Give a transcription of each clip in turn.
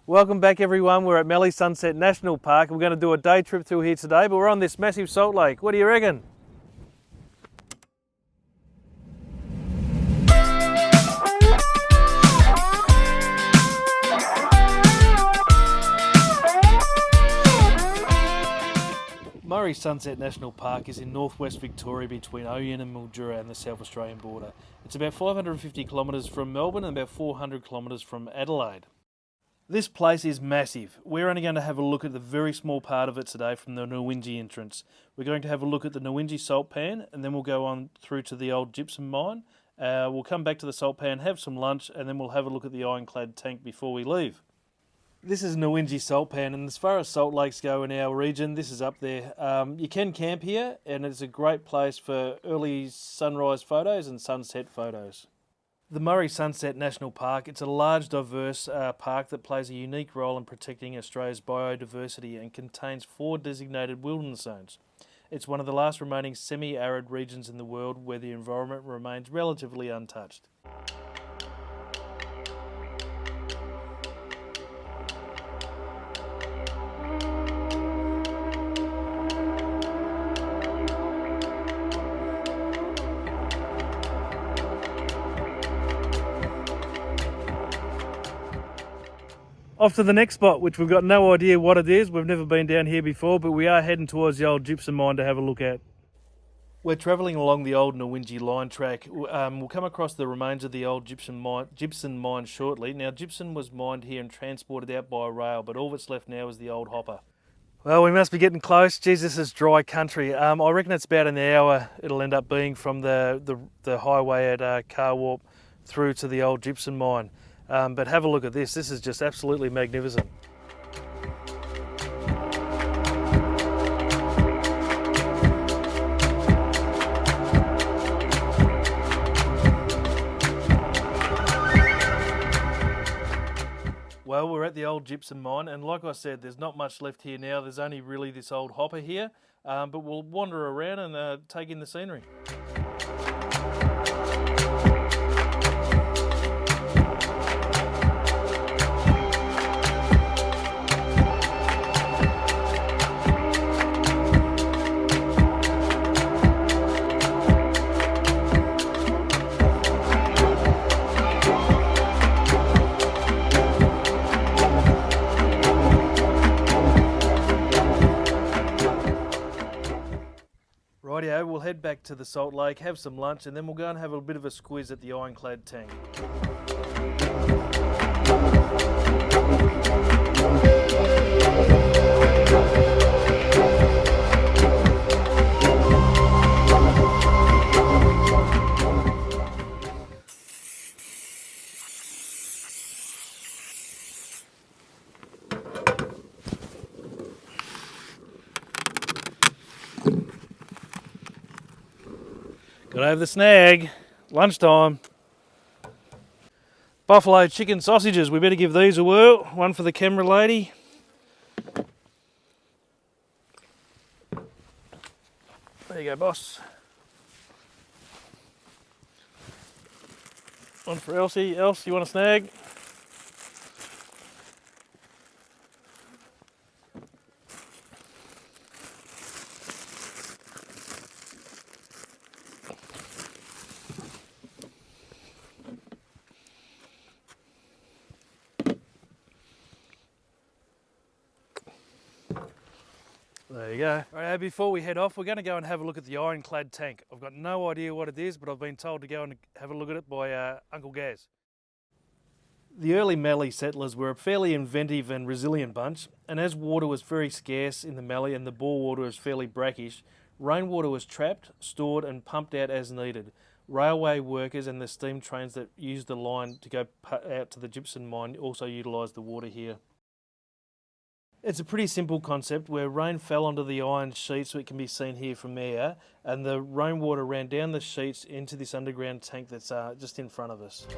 Welcome back everyone, we're at Mallee Sunset National Park. We're going to do a day trip through here today, but we're on this massive salt lake. What do you reckon? Murray Sunset National Park is in northwest Victoria between Oyen and Mildura and the South Australian border. It's about 550 kilometres from Melbourne and about 400 kilometres from Adelaide. This place is massive. We're only going to have a look at the very small part of it today from the Nowinji entrance. We're going to have a look at the Nowinji salt pan and then we'll go on through to the old gypsum mine. We'll come back to the salt pan, have some lunch, and then we'll have a look at the ironclad tank before we leave. This is Nowinji salt pan, and as far as salt lakes go in our region, this is up there. You can camp here and it's a great place for early sunrise photos and sunset photos. The Murray Sunset National Park, it's a large, diverse park that plays a unique role in protecting Australia's biodiversity and contains 4 designated wilderness zones. It's one of the last remaining semi-arid regions in the world where the environment remains relatively untouched. Off to the next spot, which we've got no idea what it is. We've never been down here before, but we are heading towards the old gypsum mine to have a look at. We're travelling along the old Nowinji line track. We'll come across the remains of the old gypsum mine shortly. Now, gypsum was mined here and transported out by rail, but all that's left now is the old hopper. Well, we must be getting close. Geez, this is dry country. I reckon it's about an hour it'll end up being from the highway at Car Warp through to the old gypsum mine. But have a look at this. This is just absolutely magnificent. Well, we're at the old gypsum mine, and like I said, there's not much left here now. There's only really this old hopper here, but we'll wander around and take in the scenery. Rightio, we'll head back to the salt lake, have some lunch, and then we'll go and have a bit of a squiz at the ironclad tank. Gotta have the snag. Lunchtime. Buffalo chicken sausages. We better give these a whirl. One for the camera lady. There you go, boss. One for Elsie. Else, you want a snag? There you go. Right, before we head off, we're going to go and have a look at the ironclad tank. I've got no idea what it is, but I've been told to go and have a look at it by Uncle Gaz. The early Mallee settlers were a fairly inventive and resilient bunch, and as water was very scarce in the Mallee and the bore water was fairly brackish, rainwater was trapped, stored and pumped out as needed. Railway workers and the steam trains that used the line to go out to the gypsum mine also utilised the water here. It's a pretty simple concept where rain fell onto the iron sheets, so it can be seen here from there, and the rainwater ran down the sheets into this underground tank that's just in front of us.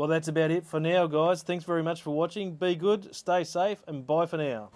Well, that's about it for now, guys. Thanks very much for watching. Be good, stay safe, and bye for now.